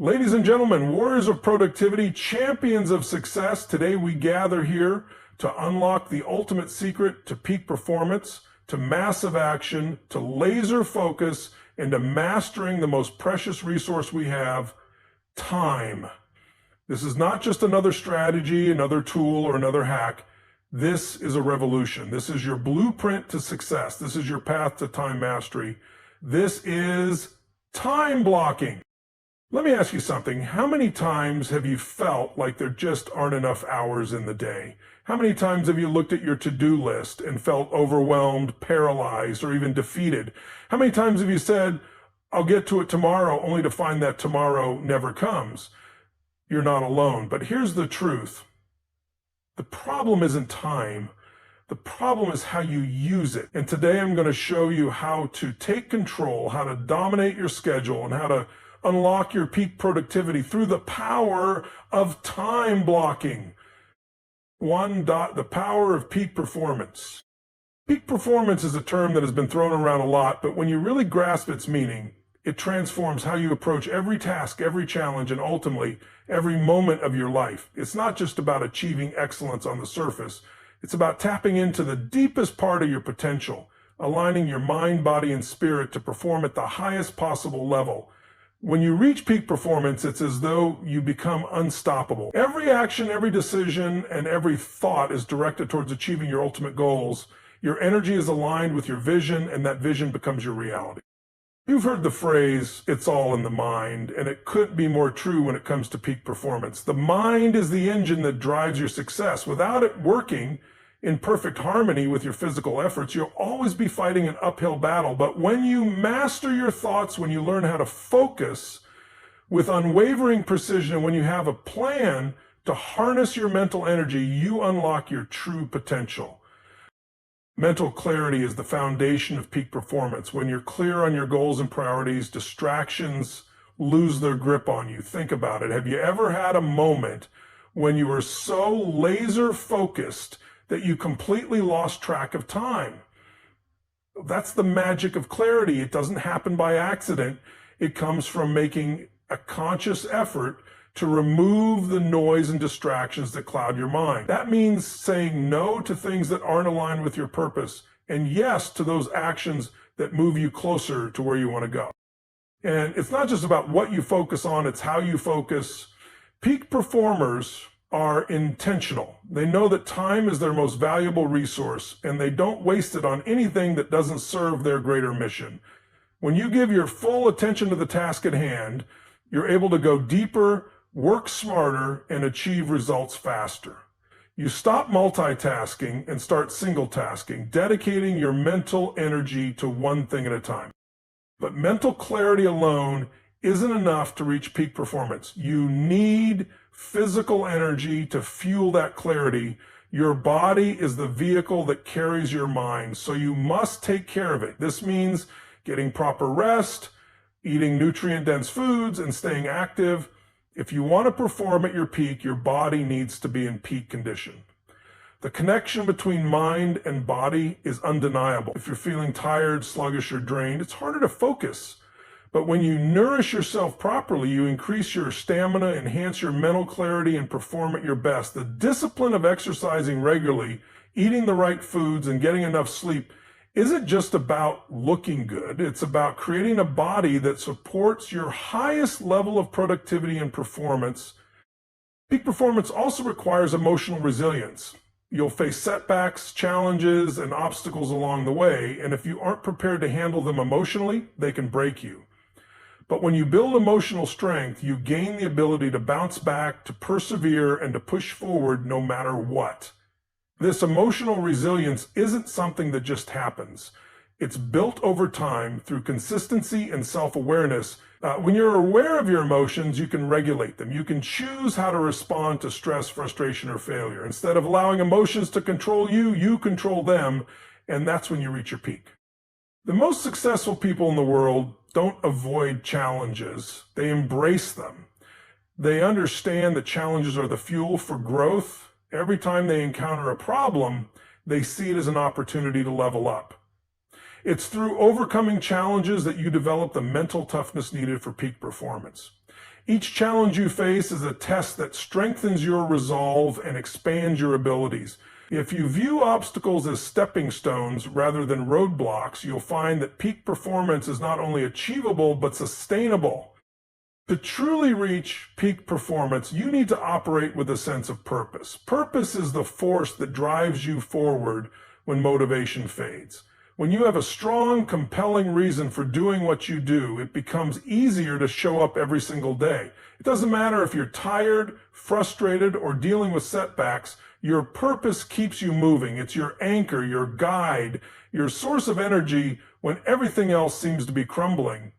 Ladies and gentlemen, warriors of productivity, champions of success, today we gather here to unlock the ultimate secret to peak performance, to massive action, to laser focus, and to mastering the most precious resource we have, time. This is not just another strategy, another tool, or another hack. This is a revolution. This is your blueprint to success. This is your path to time mastery. This is time blocking. Let me ask you something. How many times have you felt like there just aren't enough hours in the day? How many times have you looked at your to-do list and felt overwhelmed, paralyzed, or even defeated? How many times have you said, I'll get to it tomorrow, only to find that tomorrow never comes? You're not alone. But here's the truth. The problem isn't time. The problem is how you use it. And today I'm going to show you how to take control, how to dominate your schedule, and how to unlock your peak productivity through the power of time blocking. The power of peak performance. Peak performance is a term that has been thrown around a lot, but when you really grasp its meaning, it transforms how you approach every task, every challenge, and ultimately every moment of your life. It's not just about achieving excellence on the surface. It's about tapping into the deepest part of your potential, aligning your mind, body, and spirit to perform at the highest possible level. When you reach peak performance, it's as though you become unstoppable. Every action, every decision, and every thought is directed towards achieving your ultimate goals. Your energy is aligned with your vision, and that vision becomes your reality. You've heard the phrase, it's all in the mind, and it couldn't be more true when it comes to peak performance. The mind is the engine that drives your success. Without it working in perfect harmony with your physical efforts, you'll always be fighting an uphill battle. But when you master your thoughts, when you learn how to focus with unwavering precision, and when you have a plan to harness your mental energy, you unlock your true potential. Mental clarity is the foundation of peak performance. When you're clear on your goals and priorities, distractions lose their grip on you. Think about it. Have you ever had a moment when you were so laser focused that you completely lost track of time? That's the magic of clarity. It doesn't happen by accident. It comes from making a conscious effort to remove the noise and distractions that cloud your mind. That means saying no to things that aren't aligned with your purpose, and yes to those actions that move you closer to where you want to go. And it's not just about what you focus on, it's how you focus. Peak performers are intentional. They know that time is their most valuable resource, and they don't waste it on anything that doesn't serve their greater mission. When you give your full attention to the task at hand, you're able to go deeper, work smarter, and achieve results faster. You stop multitasking and start single tasking, dedicating your mental energy to one thing at a time. But mental clarity alone isn't enough to reach peak performance. You need physical energy to fuel that clarity. Your body is the vehicle that carries your mind, so you must take care of it. This means getting proper rest, eating nutrient-dense foods, and staying active. If you want to perform at your peak, your body needs to be in peak condition. The connection between mind and body is undeniable. If you're feeling tired, sluggish, or drained, it's harder to focus. But when you nourish yourself properly, you increase your stamina, enhance your mental clarity, and perform at your best. The discipline of exercising regularly, eating the right foods, and getting enough sleep isn't just about looking good. It's about creating a body that supports your highest level of productivity and performance. Peak performance also requires emotional resilience. You'll face setbacks, challenges, and obstacles along the way, and if you aren't prepared to handle them emotionally, they can break you. But when you build emotional strength, you gain the ability to bounce back, to persevere, and to push forward no matter what. This emotional resilience isn't something that just happens. It's built over time through consistency and self-awareness. When you're aware of your emotions, you can regulate them. You can choose how to respond to stress, frustration, or failure. Instead of allowing emotions to control you, you control them, and that's when you reach your peak. The most successful people in the world don't avoid challenges. They embrace them. They understand that challenges are the fuel for growth. Every time they encounter a problem, they see it as an opportunity to level up. It's through overcoming challenges that you develop the mental toughness needed for peak performance. Each challenge you face is a test that strengthens your resolve and expands your abilities. If you view obstacles as stepping stones rather than roadblocks, you'll find that peak performance is not only achievable, but sustainable. To truly reach peak performance, you need to operate with a sense of purpose. Purpose is the force that drives you forward when motivation fades. When you have a strong, compelling reason for doing what you do, it becomes easier to show up every single day. It doesn't matter if you're tired, frustrated, or dealing with setbacks, your purpose keeps you moving. It's your anchor, your guide, your source of energy when everything else seems to be crumbling.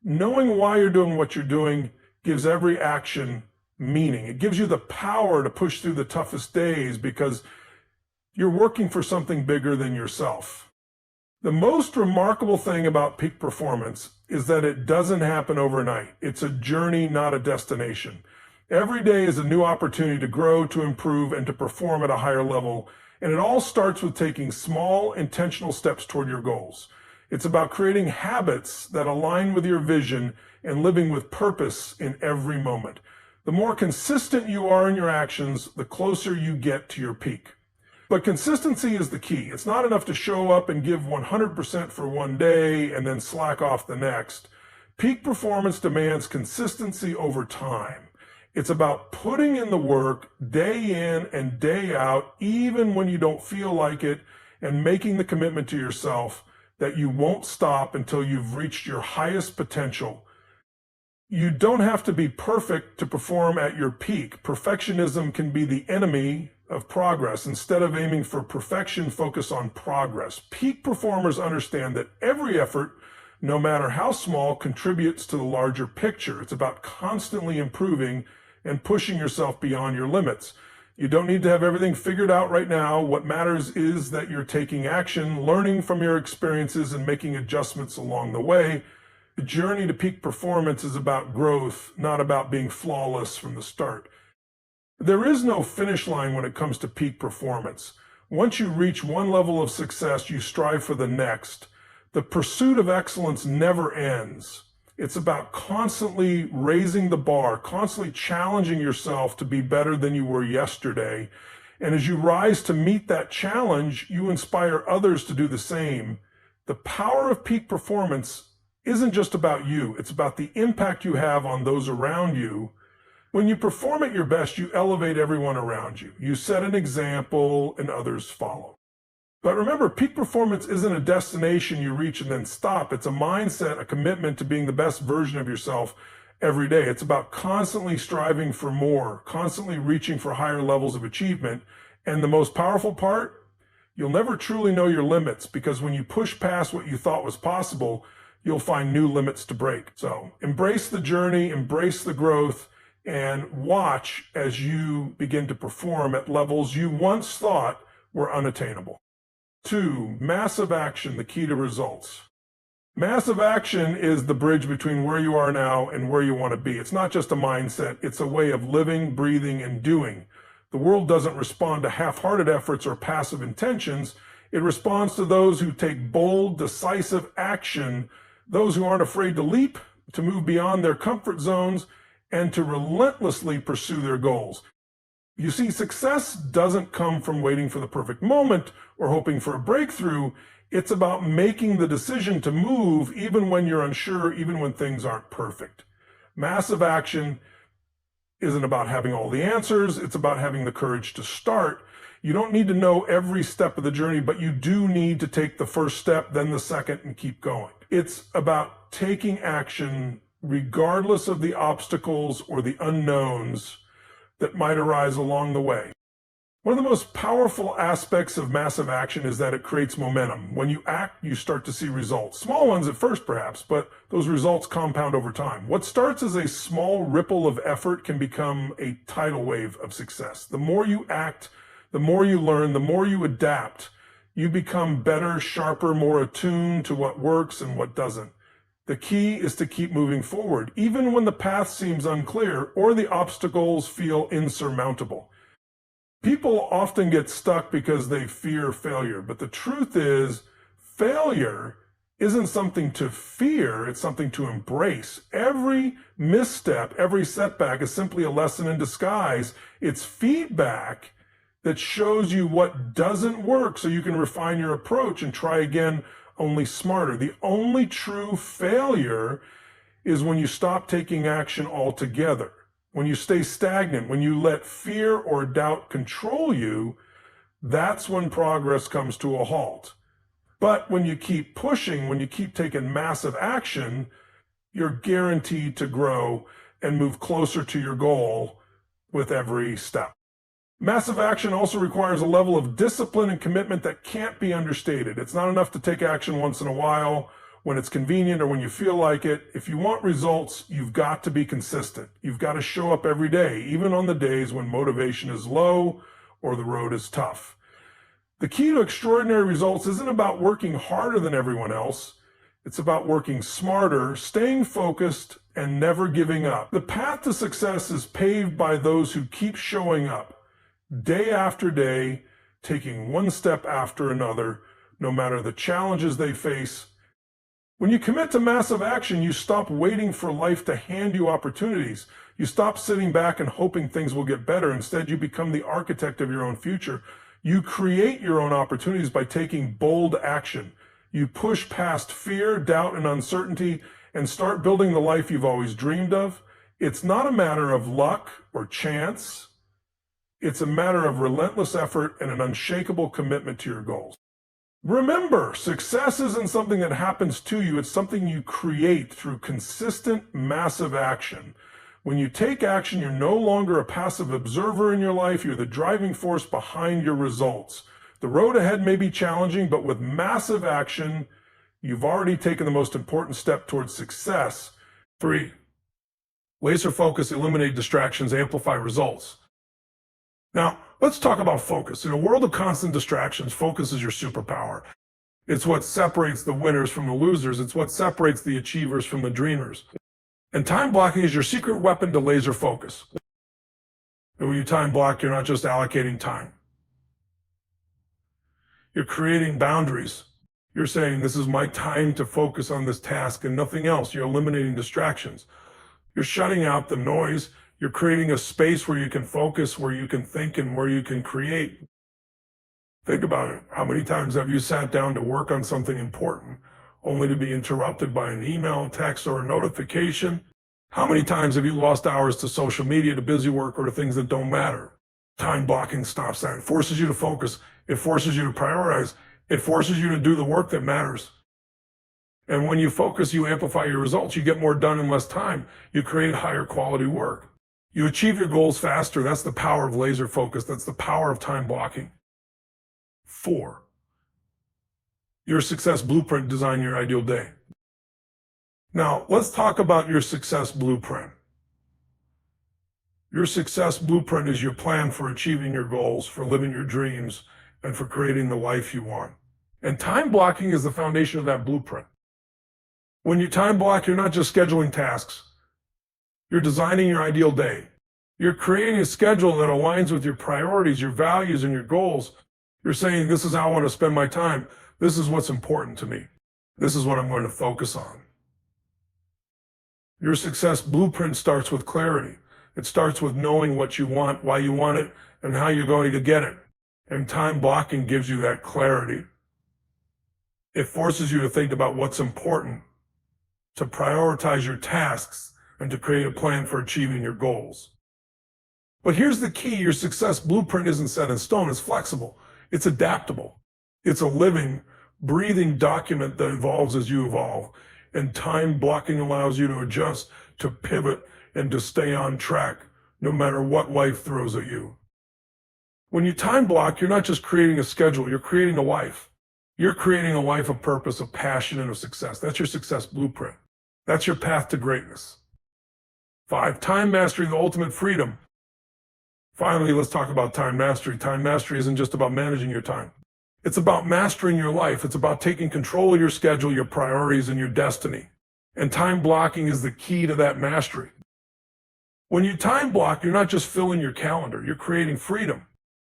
Knowing why you're doing what you're doing gives every action meaning. It gives you the power to push through the toughest days because you're working for something bigger than yourself. The most remarkable thing about peak performance is that it doesn't happen overnight. It's a journey, not a destination. Every day is a new opportunity to grow, to improve, and to perform at a higher level. And it all starts with taking small, intentional steps toward your goals. It's about creating habits that align with your vision and living with purpose in every moment. The more consistent you are in your actions, the closer you get to your peak. But consistency is the key. It's not enough to show up and give 100% for one day and then slack off the next. Peak performance demands consistency over time. It's about putting in the work day in and day out, even when you don't feel like it, and making the commitment to yourself that you won't stop until you've reached your highest potential. You don't have to be perfect to perform at your peak. Perfectionism can be the enemy of progress. Instead of aiming for perfection, focus on progress. Peak performers understand that every effort, no matter how small, contributes to the larger picture. It's about constantly improving and pushing yourself beyond your limits. You don't need to have everything figured out right now. What matters is that you're taking action, learning from your experiences, and making adjustments along the way. The journey to peak performance is about growth, not about being flawless from the start. There is no finish line when it comes to peak performance. Once you reach one level of success, you strive for the next. The pursuit of excellence never ends. It's about constantly raising the bar, constantly challenging yourself to be better than you were yesterday. And as you rise to meet that challenge, you inspire others to do the same. The power of peak performance isn't just about you. It's about the impact you have on those around you. When you perform at your best, you elevate everyone around you. You set an example and others follow. But remember, peak performance isn't a destination you reach and then stop. It's a mindset, a commitment to being the best version of yourself every day. It's about constantly striving for more, constantly reaching for higher levels of achievement. And the most powerful part, you'll never truly know your limits, because when you push past what you thought was possible, you'll find new limits to break. So embrace the journey, embrace the growth, and watch as you begin to perform at levels you once thought were unattainable. 2, massive action, the key to results. Massive action is the bridge between where you are now and where you want to be. It's not just a mindset, it's a way of living, breathing, and doing. The world doesn't respond to half-hearted efforts or passive intentions. It responds to those who take bold, decisive action, those who aren't afraid to leap, to move beyond their comfort zones, and to relentlessly pursue their goals. You see, success doesn't come from waiting for the perfect moment or hoping for a breakthrough. It's about making the decision to move even when you're unsure, even when things aren't perfect. Massive action isn't about having all the answers. It's about having the courage to start. You don't need to know every step of the journey, but you do need to take the first step, then the second, and keep going. It's about taking action regardless of the obstacles or the unknowns that might arise along the way. One of the most powerful aspects of massive action is that it creates momentum. When you act, you start to see results. Small ones at first, perhaps, but those results compound over time. What starts as a small ripple of effort can become a tidal wave of success. The more you act, the more you learn, the more you adapt, you become better, sharper, more attuned to what works and what doesn't. The key is to keep moving forward, even when the path seems unclear or the obstacles feel insurmountable. People often get stuck because they fear failure, but the truth is, failure isn't something to fear, it's something to embrace. Every misstep, every setback is simply a lesson in disguise. It's feedback that shows you what doesn't work so you can refine your approach and try again, only smarter. The only true failure is when you stop taking action altogether. When you stay stagnant, when you let fear or doubt control you, that's when progress comes to a halt. But when you keep pushing, when you keep taking massive action, you're guaranteed to grow and move closer to your goal with every step. Massive action also requires a level of discipline and commitment that can't be understated. It's not enough to take action once in a while when it's convenient or when you feel like it. If you want results, you've got to be consistent. You've got to show up every day, even on the days when motivation is low or the road is tough. The key to extraordinary results isn't about working harder than everyone else. It's about working smarter, staying focused, and never giving up. The path to success is paved by those who keep showing up day after day, taking one step after another, no matter the challenges they face. When you commit to massive action, you stop waiting for life to hand you opportunities. You stop sitting back and hoping things will get better. Instead, you become the architect of your own future. You create your own opportunities by taking bold action. You push past fear, doubt, and uncertainty and start building the life you've always dreamed of. It's not a matter of luck or chance. It's a matter of relentless effort and an unshakable commitment to your goals. Remember, success isn't something that happens to you. It's something you create through consistent, massive action. When you take action, you're no longer a passive observer in your life. You're the driving force behind your results. The road ahead may be challenging, but with massive action, you've already taken the most important step towards success. 3, laser focus, eliminate distractions, amplify results. Now, let's talk about focus. In a world of constant distractions, focus is your superpower. It's what separates the winners from the losers. It's what separates the achievers from the dreamers. And time blocking is your secret weapon to laser focus. And when you time block, you're not just allocating time. You're creating boundaries. You're saying, this is my time to focus on this task and nothing else. You're eliminating distractions. You're shutting out the noise. You're creating a space where you can focus, where you can think, and where you can create. Think about it. How many times have you sat down to work on something important only to be interrupted by an email, text, or a notification? How many times have you lost hours to social media, to busy work, or to things that don't matter? Time blocking stops that. It forces you to focus. It forces you to prioritize. It forces you to do the work that matters. And when you focus, you amplify your results. You get more done in less time. You create higher quality work. You achieve your goals faster. That's the power of laser focus. That's the power of time blocking. 4, your success blueprint, design your ideal day. Now, let's talk about your success blueprint. Your success blueprint is your plan for achieving your goals, for living your dreams, and for creating the life you want. And time blocking is the foundation of that blueprint. When you time block, you're not just scheduling tasks. You're designing your ideal day. You're creating a schedule that aligns with your priorities, your values, and your goals. You're saying, this is how I want to spend my time. This is what's important to me. This is what I'm going to focus on. Your success blueprint starts with clarity. It starts with knowing what you want, why you want it, and how you're going to get it. And time blocking gives you that clarity. It forces you to think about what's important, to prioritize your tasks, and to create a plan for achieving your goals. But here's the key. Your success blueprint isn't set in stone. It's flexible. It's adaptable. It's a living, breathing document that evolves as you evolve. And time blocking allows you to adjust, to pivot, and to stay on track, no matter what life throws at you. When you time block, you're not just creating a schedule, you're creating a life. You're creating a life of purpose, of passion, and of success. That's your success blueprint. That's your path to greatness. 5, time mastery, the ultimate freedom. Finally, let's talk about time mastery. Time mastery isn't just about managing your time. It's about mastering your life. It's about taking control of your schedule, your priorities, and your destiny. And time blocking is the key to that mastery. When you time block, you're not just filling your calendar. You're creating freedom.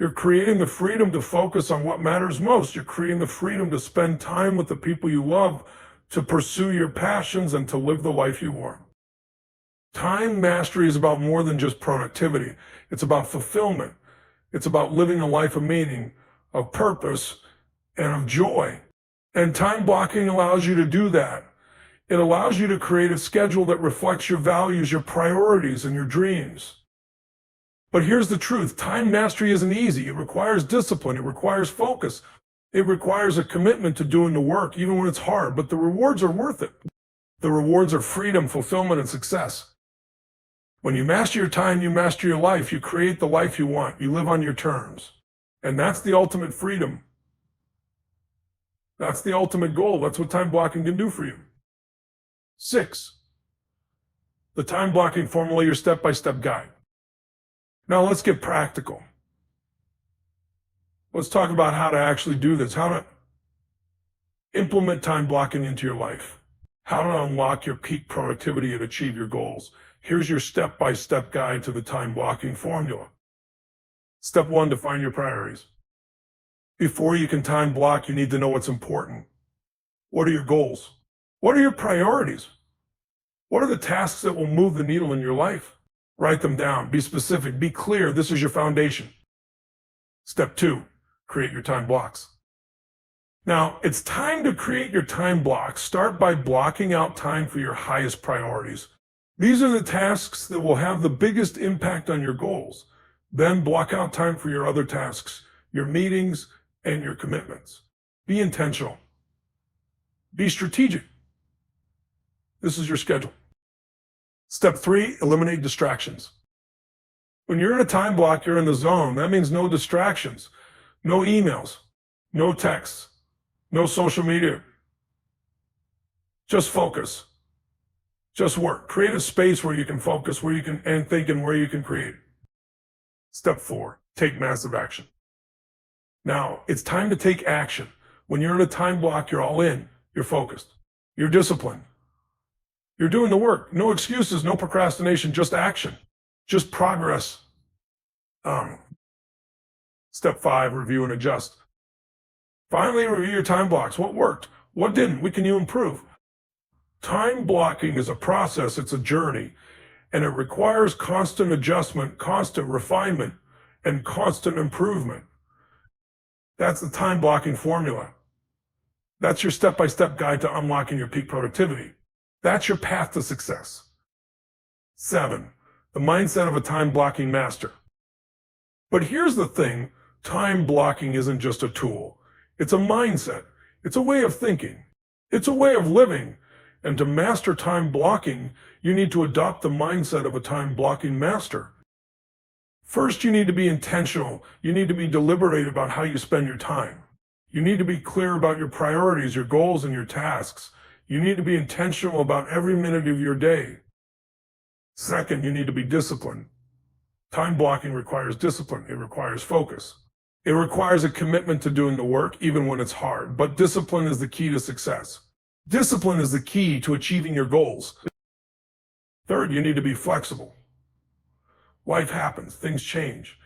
You're creating the freedom to focus on what matters most. You're creating the freedom to spend time with the people you love, to pursue your passions and to live the life you want. Time mastery is about more than just productivity. It's about fulfillment. It's about living a life of meaning, of purpose, and of joy. And time blocking allows you to do that. It allows you to create a schedule that reflects your values, your priorities, and your dreams. But here's the truth. Time mastery isn't easy. It requires discipline. It requires focus. It requires a commitment to doing the work, even when it's hard. But the rewards are worth it. The rewards are freedom, fulfillment, and success. When you master your time, you master your life. You create the life you want. You live on your terms. And that's the ultimate freedom. That's the ultimate goal. That's what time blocking can do for you. 6, the time blocking formula, your step-by-step guide. Now let's get practical. Let's talk about how to actually do this, how to implement time blocking into your life, how to unlock your peak productivity and achieve your goals. Here's your step-by-step guide to the time blocking formula. Step 1, define your priorities. Before you can time block, you need to know what's important. What are your goals? What are your priorities? What are the tasks that will move the needle in your life? Write them down. Be specific. Be clear. This is your foundation. Step 2, create your time blocks. Now, it's time to create your time blocks. Start by blocking out time for your highest priorities. These are the tasks that will have the biggest impact on your goals. Then block out time for your other tasks, your meetings, and your commitments. Be intentional. Be strategic. This is your schedule. Step 3, eliminate distractions. When you're in a time block, you're in the zone. That means no distractions, no emails, no texts, no social media. Just focus. Just work. Create a space where you can focus, where you can and think, and where you can create. Step 4, take massive action. Now, it's time to take action. When you're in a time block, you're all in. You're focused. You're disciplined. You're doing the work. No excuses, no procrastination, just action. Just progress. Step 5, review and adjust. Finally, review your time blocks. What worked? What didn't? What can you improve? Time blocking is a process. It's a journey. And it requires constant adjustment, constant refinement, and constant improvement. That's the time blocking formula. That's your step-by-step guide to unlocking your peak productivity. That's your path to success. 7, the mindset of a time blocking master. But here's the thing, time blocking isn't just a tool. It's a mindset. It's a way of thinking. It's a way of living. And to master time blocking, you need to adopt the mindset of a time blocking master. First, you need to be intentional. You need to be deliberate about how you spend your time. You need to be clear about your priorities, your goals, and your tasks. You need to be intentional about every minute of your day. Second, you need to be disciplined. Time blocking requires discipline. It requires focus. It requires a commitment to doing the work, even when it's hard. But discipline is the key to success. Discipline is the key to achieving your goals. Third, you need to be flexible. Life happens, things change,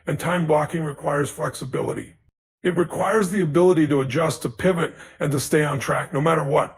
and time blocking requires flexibility. It requires the ability to adjust, to pivot, and to stay on track no matter what.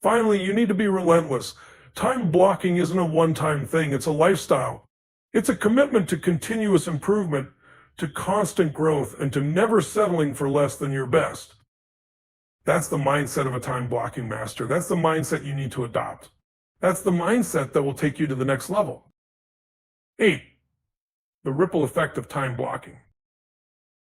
Finally, you need to be relentless. Time blocking isn't a one-time thing, it's a lifestyle. It's a commitment to continuous improvement, to constant growth, and to never settling for less than your best. That's the mindset of a time blocking master. That's the mindset you need to adopt. That's the mindset that will take you to the next level. 8, the ripple effect of time blocking.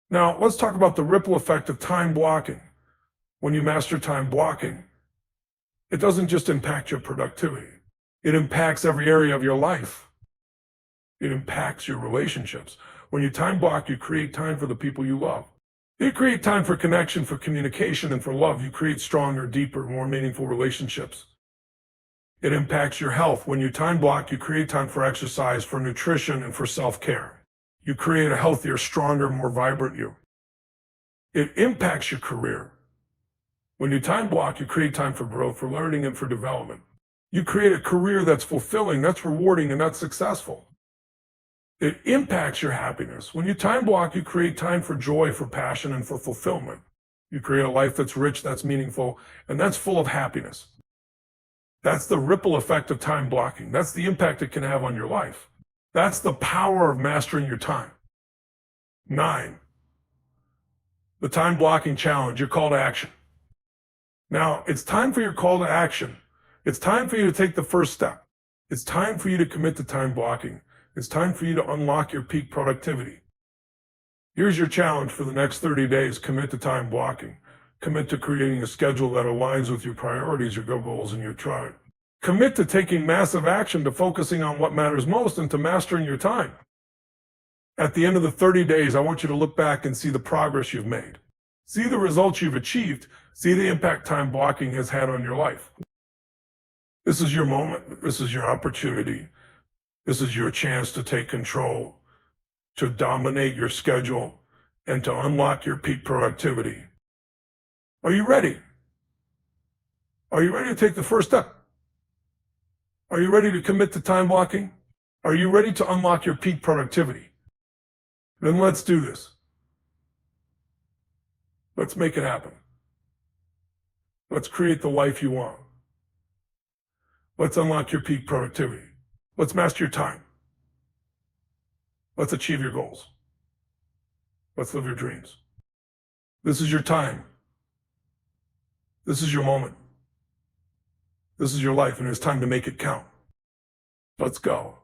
Now, let's talk about the ripple effect of time blocking. When you master time blocking, it doesn't just impact your productivity. It impacts every area of your life. It impacts your relationships. When you time block, you create time for the people you love. You create time for connection, for communication, and for love. You create stronger, deeper, more meaningful relationships. It impacts your health. When you time block, you create time for exercise, for nutrition, and for self-care. You create a healthier, stronger, more vibrant you. It impacts your career. When you time block, you create time for growth, for learning, and for development. You create a career that's fulfilling, that's rewarding, and that's successful. It impacts your happiness. When you time block, you create time for joy, for passion, and for fulfillment. You create a life that's rich, that's meaningful, and that's full of happiness. That's the ripple effect of time blocking. That's the impact it can have on your life. That's the power of mastering your time. 9, the time blocking challenge, your call to action. Now, it's time for your call to action. It's time for you to take the first step. It's time for you to commit to time blocking. It's time for you to unlock your peak productivity. Here's your challenge for the next 30 days. Commit to time blocking. Commit to creating a schedule that aligns with your priorities, your goals, and your drive. Commit to taking massive action, to focusing on what matters most, and to mastering your time. At the end of the 30 days, I want you to look back and see the progress you've made. See the results you've achieved. See the impact time blocking has had on your life. This is your moment. This is your opportunity. This is your chance to take control, to dominate your schedule, and to unlock your peak productivity. Are you ready? Are you ready to take the first step? Are you ready to commit to time blocking? Are you ready to unlock your peak productivity? Then let's do this. Let's make it happen. Let's create the life you want. Let's unlock your peak productivity. Let's master your time. Let's achieve your goals. Let's live your dreams. This is your time. This is your moment. This is your life, and it's time to make it count. Let's go.